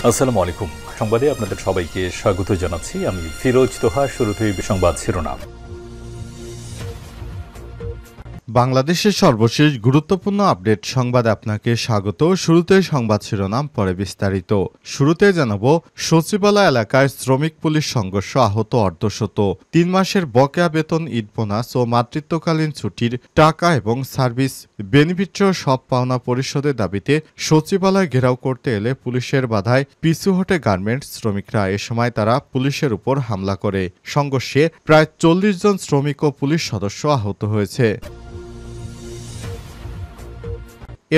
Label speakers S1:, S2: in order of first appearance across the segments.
S1: আসসালামু আলাইকুম। সংবাদে আপনাদের সবাইকে স্বাগত জানাচ্ছি। আমি ফিরোজ তোহা। শুরুতেই সংবাদ শিরোনাম।
S2: বাংলাদেশের সর্বশেষ গুরুত্বপূর্ণ আপডেট সংবাদে আপনাকে স্বাগত। শুরুতে সংবাদ শিরোনাম, পরে বিস্তারিত। শুরুতে জানাব, সচিবালয় এলাকায় শ্রমিক পুলিশ সংঘর্ষ, আহত অর্ধশত। 3 মাসের বকেয়া বেতন, ঈদ বোনাস ও মাতৃত্বকালীন ছুটির টাকা এবং সার্ভিস বেনিফিটসহ সব পাওনা পরিশোধের দাবিতে সচিবালয় ঘেরাও করতে এলে পুলিশের বাধায় পিছু হটে গার্মেন্টস শ্রমিকরা। এ সময় তারা পুলিশের উপর হামলা করে। সংঘর্ষে প্রায় 40 জন শ্রমিক ও পুলিশ সদস্য আহত হয়েছে।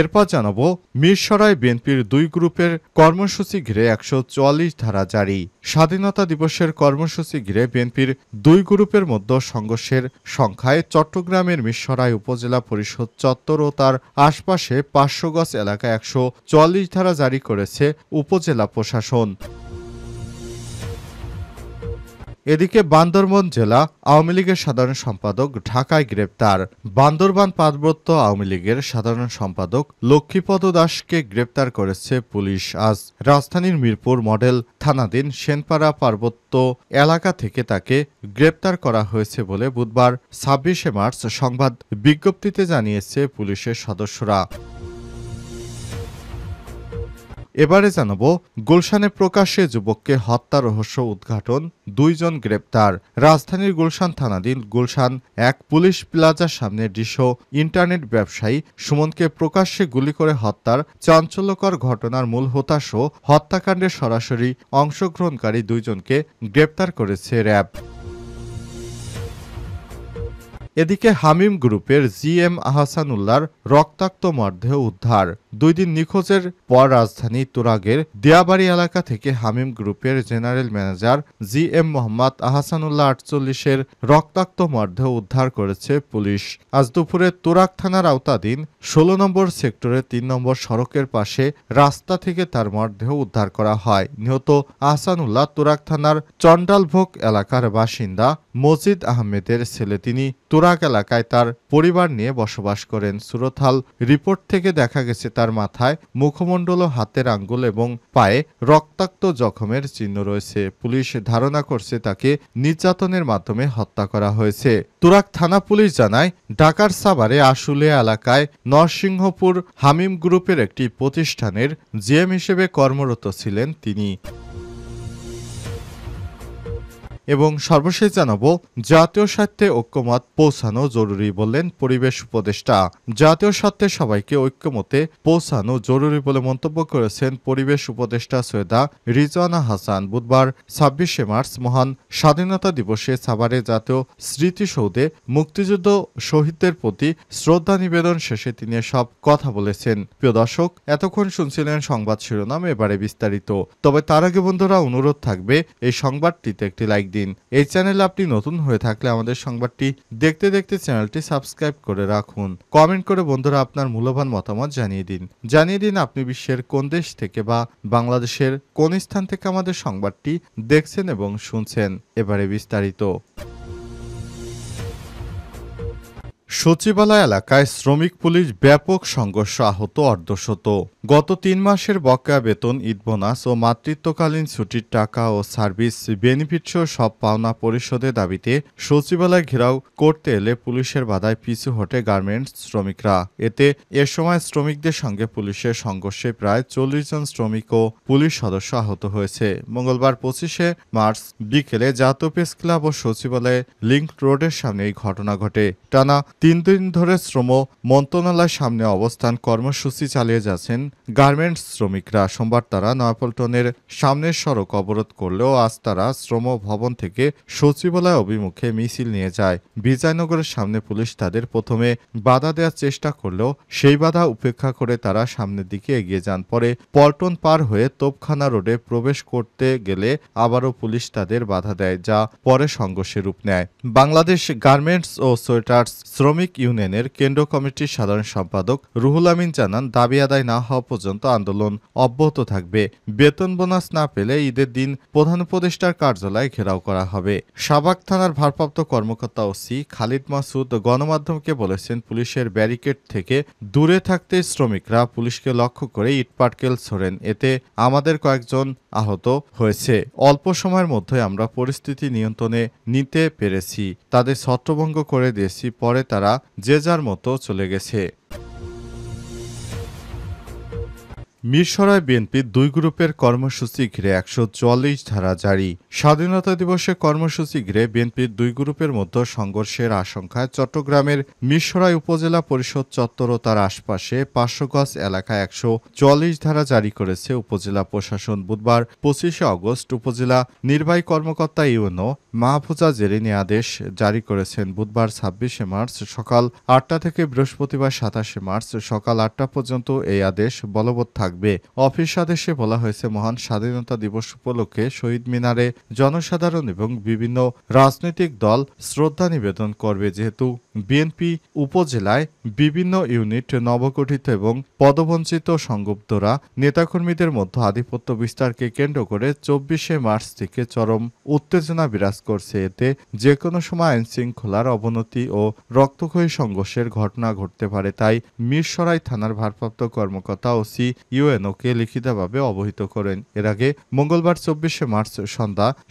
S2: এরপর জানাবো, মিরসরাই বিএনপির 2 গ্রুপের কর্মসূচি ঘিরে 144 ধারা জারি। স্বাধীনতা দিবসের কর্মসূচি ঘিরে বিএনপির 2 গ্রুপের মধ্যে সংঘর্ষের সংখ্যায় চট্টগ্রামের মিরসরাই উপজেলা পরিষদ চত্বর ও তার আশপাশে 500 গজ এলাকায় 144 ধারা জারি করেছে উপজেলা প্রশাসন। এদিকে বান্দরবান জেলা আওয়ামী লীগের সাধারণ সম্পাদক ঢাকায় গ্রেপ্তার। বান্দরবান পার্বত্য আওয়ামী লীগের সাধারণ সম্পাদক লক্ষ্মীপদ দাসকে গ্রেপ্তার করেছে পুলিশ। আজ রাজধানীর মিরপুর মডেল থানাধীন সেনপাড়া পার্বত্য এলাকা থেকে তাকে গ্রেপ্তার করা হয়েছে বলে বুধবার 26শে মার্চ সংবাদ বিজ্ঞপ্তিতে জানিয়েছে পুলিশের সদস্যরা। এবারে জানাবো, গুলশানে প্রকাশ্যে যুবককে হত্যা রহস্য উদ্ঘাটন, 2 জন গ্রেপ্তার। রাজধানীর গুলশান থানাধীন গুলশান 1 পুলিশ প্লাজার সামনে ডিশো ইন্টারনেট ব্যবসায়ী সুমনকে প্রকাশ্যে গুলি করে হত্যার চাঞ্চল্যকর ঘটনার মূল হোতাশ ও হত্যাকাণ্ডে সরাসরি অংশগ্রহণকারী 2 জনকে গ্রেপ্তার করেছে র্যাব। এদিকে হামিম গ্রুপের জিএম আহসানুল্লাহর রক্তাক্ত মরদেহ উদ্ধার। 2 দিন নিখোঁজের পর রাজধানী তুরাগের দিয়াবাড়ি এলাকা থেকে হামিম গ্রুপের general manager GM Mohammad Ahsanullah 48-এর রক্তাক্ত মরদেহ উদ্ধার করেছে পুলিশ। আজ দুপুরে তুরাগ থানার আওতাধীন 16 নম্বর সেক্টরে 3 নম্বর সড়কের পাশে রাস্তা থেকে তার মরদেহ উদ্ধার করা হয়। নিহত আহসানুল্লাহ তুরাগ থানার চন্ডালভোগ এলাকার বাসিন্দা মজিদ আহমেদের ছেলে। তিনি তুরাগ এলাকায় তার পরিবার নিয়ে বসবাস করেন। সুরতহাল রিপোর্ট থেকে দেখা গেছে তার মাথায়, মুখমণ্ডল ও হাতের আঙ্গুল এবং পায়ে রক্তাক্ত জখমের চিহ্ন রয়েছে। পুলিশ ধারণা করছে তাকে নির্যাতনের মাধ্যমে হত্যা করা হয়েছে। তুরাগ থানা পুলিশ জানায়, ঢাকার সাভারে আশুলিয়া এলাকায় নরসিংহপুর হামিম গ্রুপের একটি প্রতিষ্ঠানের জিএম হিসেবে কর্মরত ছিলেন তিনি। এবং সর্বশেষ জানাবো, জাতীয় স্বার্থে ঐক্যমত পৌঁছানো জরুরি বললেন পরিবেশ উপদেষ্টা। জাতীয় স্বার্থে সবাইকে ঐক্যমতে পৌঁছানো জরুরি বলে মন্তব্য করেছেন পরিবেশ উপদেষ্টা সৈয়দা রিজওয়ানা হাসান। বুধবার 26শে মার্চ মহান স্বাধীনতা দিবসে সাভারে জাতীয় স্মৃতিসৌধে মুক্তিযুদ্ধ শহীদদের প্রতি শ্রদ্ধা নিবেদন শেষে তিনি সব কথা বলেছেন। প্রিয় দর্শক, এতক্ষণ শুনছিলেন সংবাদ শিরোনাম, এবারে বিস্তারিত। তবে তার আগে বন্ধুরা, অনুরোধ থাকবে এই সংবাদটিতে একটি লাইক দিন। এই চ্যানেলে আপনি নতুন হয়ে থাকলে আমাদের সংবাদটি দেখতে দেখতে চ্যানেলটি সাবস্ক্রাইব করে রাখুন। কমেন্ট করে বন্ধুরা আপনার মূল্যবান মতামত জানিয়ে দিন আপনি বিশ্বের কোন দেশ থেকে বা বাংলাদেশের কোন স্থান থেকে আমাদের সংবাদটি দেখছেন এবং শুনছেন। এবারে বিস্তারিত। সচিবালয় এলাকায় শ্রমিক পুলিশ ব্যাপক সংঘর্ষ, আহত অর্ধশত। গত 3 মাসের বকেয়া বেতন, ঈদ বোনাস ও মাতৃত্বকালীন ছুটির টাকা ও সার্ভিস বেনিফিটসহ সব পাওনা পরিশোধের দাবিতে সচিবালয় ঘেরাও করতে এলে পুলিশের বাধায় পিছু হটে গার্মেন্টস শ্রমিকরা। এ সময় শ্রমিকদের সঙ্গে পুলিশের সংঘর্ষে প্রায় 40 জন শ্রমিক ও পুলিশ সদস্য আহত হয়েছে। মঙ্গলবার 25শে মার্চ বিকেলে জাতীয় প্রেস ক্লাব ও সচিবালয়ে লিংক রোডের সামনে এই ঘটনা ঘটে। টানা 3 দিন ধরে শ্রম মন্ত্রণালয়ের সামনে অবস্থান কর্মসূচি চালিয়ে যাচ্ছেন গার্মেন্টস শ্রমিকরা। সোমবার তারা নয়াপল্টনের সামনের সড়ক অবরোধ করলেও আজ তারা শ্রম ভবন থেকে সচিবালয় অভিমুখে মিছিল নিয়ে যায়। বিজয়নগরের সামনে পুলিশ তাদের প্রথমে বাধা দেওয়ার চেষ্টা করলেও সেই বাধা উপেক্ষা করে তারা সামনের দিকে এগিয়ে যান। পরে পল্টন পার হয়ে তোপখানা রোডে প্রবেশ করতে গেলে আবারও পুলিশ তাদের বাধা দেয়, যা পরে সংঘর্ষের রূপ নেয়। বাংলাদেশ গার্মেন্টস ও সোয়েটার্স শ্রমিক ইউনিয়নের কেন্দ্র কমিটির সাধারণ সম্পাদক রুহুল আমিন জানান, দাবি আদায় না হওয়া হওয়া পর্যন্ত আন্দোলন অব্যাহত থাকবে। বেতন বোনাস না পেলে ঈদের দিন প্রধান উপদেষ্টার কার্যালয় ঘেরাও করা হবে। সাভার থানার ভারপ্রাপ্ত কর্মকর্তা ওসি খালিদ মাসুদ গণমাধ্যমকে বলেছেন, পুলিশের ব্যারিকেড থেকে দূরে থাকতে শ্রমিকরা পুলিশকে লক্ষ্য করে ইটপাটকেল ছোড়েন। এতে আমাদের কয়েকজন আহত হয়েছে। অল্প সময়ের মধ্যে আমরা পরিস্থিতি নিয়ন্ত্রণে নিতে পেরেছি, তাদের ছত্রভঙ্গ করে দিয়েছি, পরে তারা যে যার মতো চলে গেছে। মিরসরাই বিএনপির 2 গ্রুপের কর্মসূচি ঘিরে 144 ধারা জারি। স্বাধীনতা দিবসে কর্মসূচি ঘিরে বিএনপির 2 গ্রুপের মধ্যে সংঘর্ষের আশঙ্কায় চট্টগ্রামের মিরসরাই উপজেলা পরিষদ চত্বর ও তার আশপাশে 500 গজ এলাকায় 144 ধারা জারি করেছে উপজেলা প্রশাসন। বুধবার 25শে আগস্ট উপজেলা নির্বাহী কর্মকর্তা ইউএনও মাহফুজা জেরিনি আদেশ জারি করেছেন। বুধবার 26শে মার্চ সকাল 8টা থেকে বৃহস্পতিবার 27শে মার্চ সকাল 8টা পর্যন্ত এই আদেশ বলবৎ থাকবে। অফিস আদেশে বলা হয়েছে, মহান স্বাধীনতা দিবস উপলক্ষে শহীদ মিনারে জনসাধারণ এবং বিভিন্ন রাজনৈতিক দল শ্রদ্ধা নিবেদন করবে। যেহেতু বিএনপি উপজেলায় বিভিন্ন ইউনিট নবগঠিত এবং পদবঞ্চিত সংগুপ্তরা নেতাকর্মীদের মধ্যে আধিপত্য বিস্তারকে কেন্দ্র করে 24শে মার্চ থেকে চরম উত্তেজনা বিরাজ করছে। এতে যে কোনো সময় আইন শৃঙ্খলার অবনতি ও রক্তক্ষয়ী সংঘর্ষের ঘটনা ঘটতে পারে। তাই মিরসরাই থানার ভারপ্রাপ্ত কর্মকর্তা ওসি ইউএনওকে লিখিতভাবে অবহিত করেন। এর আগে মঙ্গলবার 24শে মার্চ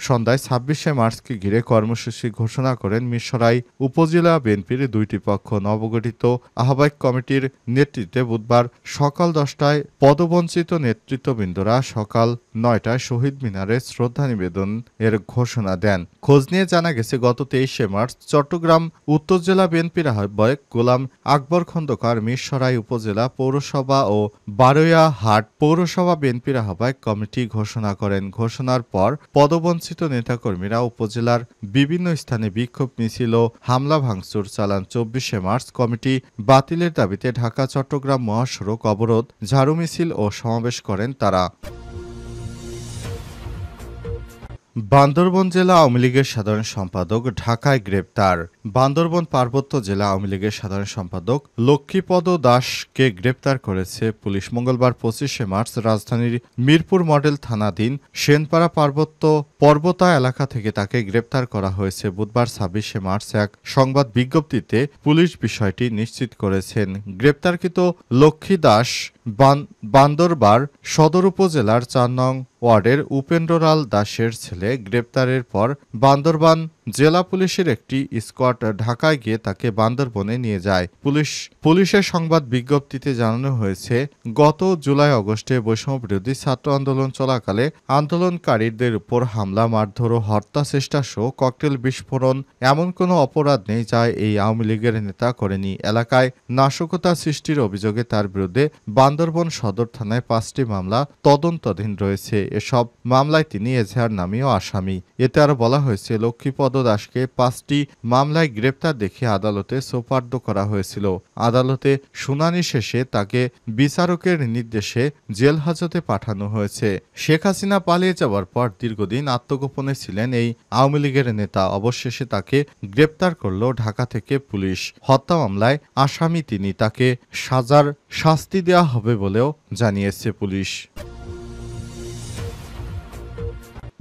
S2: সন্ধ্যায় 26শে মার্চকে ঘিরে কর্মসূচি ঘোষণা করেন মিরসরাই উপজেলা বিএনপির 2টি পক্ষ। নবগঠিত আহ্বায়ক কমিটির নেতৃত্বে বুধবার সকাল 10টায় পদবঞ্চিত নেতৃত্ববৃন্দরা সকাল 9টায় শহীদ মিনারে শ্রদ্ধা নিবেদন এর ঘোষণা দেন। খোঁজ নিয়ে জানা গেছে, গত 23শে মার্চ চট্টগ্রাম উত্তর জেলা বিএনপির আহ্বায়ক গোলাম আকবর খন্দকার মিরসরাই উপজেলা পৌরসভা ও বারৈয়াহাট পৌরসভা বিএনপির আহ্বায়ক কমিটি ঘোষণা করেন। ঘোষণার পর পদবঞ্চিত নেতাকর্মীরা উপজেলার বিভিন্ন স্থানে বিক্ষোভ মিছিল ও হামলা ভাঙচুর চালান। 24শে মার্চ কমিটি বাতিলের দাবিতে ঢাকা চট্টগ্রাম মহাসড়ক অবরোধ, ঝাড়ু মিছিল ও সমাবেশ করেন তারা। বান্দরবন জেলা আওয়ামী লীগের সাধারণ সম্পাদক ঢাকায় গ্রেপ্তার। বান্দরবন পার্বত্য জেলা আওয়ামী লীগের সাধারণ সম্পাদক লক্ষ্মীপদ দাসকে গ্রেপ্তার করেছে পুলিশ। মঙ্গলবার 25শে মার্চ রাজধানীর মিরপুর মডেল থানাধীন সেনপাড়া পর্বতা এলাকা থেকে তাকে গ্রেপ্তার করা হয়েছে। বুধবার 26শে মার্চ এক সংবাদ বিজ্ঞপ্তিতে পুলিশ বিষয়টি নিশ্চিত করেছেন। গ্রেপ্তারকৃত লক্ষ্মী দাস বান্দরবার সদর উপজেলার 4 নং ওয়ার্ডের উপেন্দ্রলাল দাসের ছেলে। গ্রেপ্তারের পর বান্দরবান জেলা পুলিশের একটি স্কোয়াড ঢাকায় গিয়ে তাকে বান্দরবনে নিয়ে যায়। পুলিশের সংবাদ বিজ্ঞপ্তিতে জানানো হয়েছে, গত জুলাই আগস্টে বৈষম্যবিরোধী ছাত্র আন্দোলন চলাকালে আন্দোলনকারীদের উপর হামলা, মারধর ও হত্যা চেষ্টা সহ ককটেল বিস্ফোরণ এমন কোনো অপরাধ নেই যা এই আওয়ামী লীগের নেতা করেনি। এলাকায় নাশকতা সৃষ্টির অভিযোগে তার বিরুদ্ধে বান্দরবন সদর থানায় 5টি মামলা তদন্তাধীন রয়েছে। এসব মামলায় তিনি এজাহার নামীয় আসামি। এতে আরও বলা হয়েছে, লক্ষ্মীপদ দাসকে 5টি মামলায় গ্রেপ্তার দেখিয়ে আদালতে সোপর্দ করা হয়েছিল। আদালতে শুনানি শেষে তাকে বিচারকের নির্দেশে জেল হাজতে পাঠানো হয়েছে। শেখ হাসিনা পালিয়ে যাওয়ার পর দীর্ঘদিন আত্মগোপনে ছিলেন এই আওয়ামী লীগের নেতা। অবশেষে তাকে গ্রেপ্তার করল ঢাকা থেকে পুলিশ। হত্যা মামলায় আসামি তিনি, তাকে সাজার শাস্তি দেওয়া হবে বলেও জানিয়েছে পুলিশ।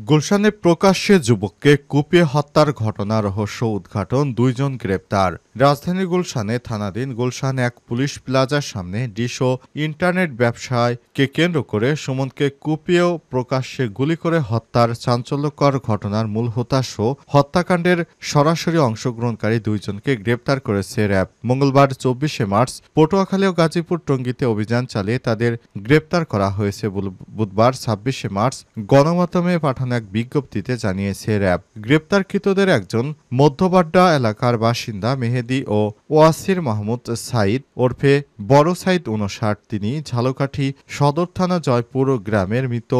S2: গুলশানে প্রকাশ্যে যুবককে কুপিয়ে হত্যার ঘটনা রহস্য উদ্ঘাটন, 2 জন গ্রেপ্তার। রাজধানীর গুলশানে থানাধীন গুলশান এক পুলিশ প্লাজার সামনে ডিশ ও ইন্টারনেট ব্যবসায়কে কেন্দ্র করে সুমনকে কুপিয়েও প্রকাশ্যে গুলি করে হত্যার চাঞ্চল্যকর ঘটনার মূল হোতাশ ও হত্যাকাণ্ডের সরাসরি অংশগ্রহণকারী 2 জনকে গ্রেপ্তার করেছে র্যাব। মঙ্গলবার 24শে মার্চ পটুয়াখালী ও গাজীপুর টঙ্গীতে অভিযান চালিয়ে তাদের গ্রেপ্তার করা হয়েছে। বুধবার 26শে মার্চ গণমাধ্যমে পাঠানো এক বিজ্ঞপ্তিতে জানিয়েছে র্যাব। গ্রেপ্তারকৃতদের একজন মধ্যবাড্ডা এলাকার বাসিন্দা মেহেদি ও ওয়াসির মাহমুদ সাইদ ওরফে বড় সাইদ 59। তিনি ঝালকাঠি সদর থানা জয়পুর গ্রামের মৃত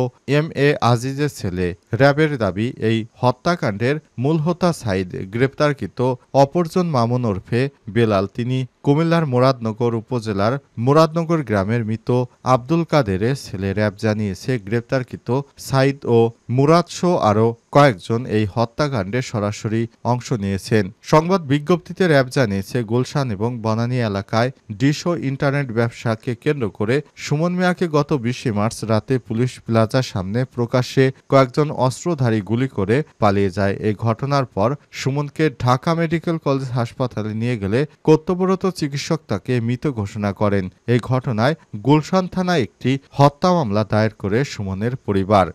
S2: MA আজিজের ছেলে। র্যাবের দাবি, এই হত্যাকাণ্ডের মূল হোতা সাইদ। গ্রেপ্তারকৃত অপরজন মামুন ওরফে বেলাল, তিনি কুমিল্লার মুরাদনগর উপজেলার মুরাদনগর গ্রামের মৃত আব্দুল কাদেরের ছেলে র্যাব জানিয়েছে, গ্রেপ্তারকৃত সাইদ ও মুরাদ সহ আরও কয়েকজন এই হত্যাকাণ্ডে সরাসরি অংশ নিয়েছেন। সংবাদ বিজ্ঞপ্তিতে র্যাব জানিয়েছে, গুলশান এবং বনানী এলাকায় ডিশ ও ইন্টারনেট ব্যবসাকে কেন্দ্র করে সুমন মিয়াকে গত 20 মার্চ রাতে পুলিশ প্লাজার সামনে প্রকাশ্যে কয়েকজন অস্ত্রধারী গুলি করে পালিয়ে যায়। এই ঘটনার পর সুমনকে ঢাকা মেডিকেল কলেজ হাসপাতালে নিয়ে গেলে কর্তব্যরত চিকিৎসক তাকে মৃত ঘোষণা করেন। এই ঘটনায় গুলশান থানায় একটি হত্যা মামলা দায়ের করে সুমনের পরিবার।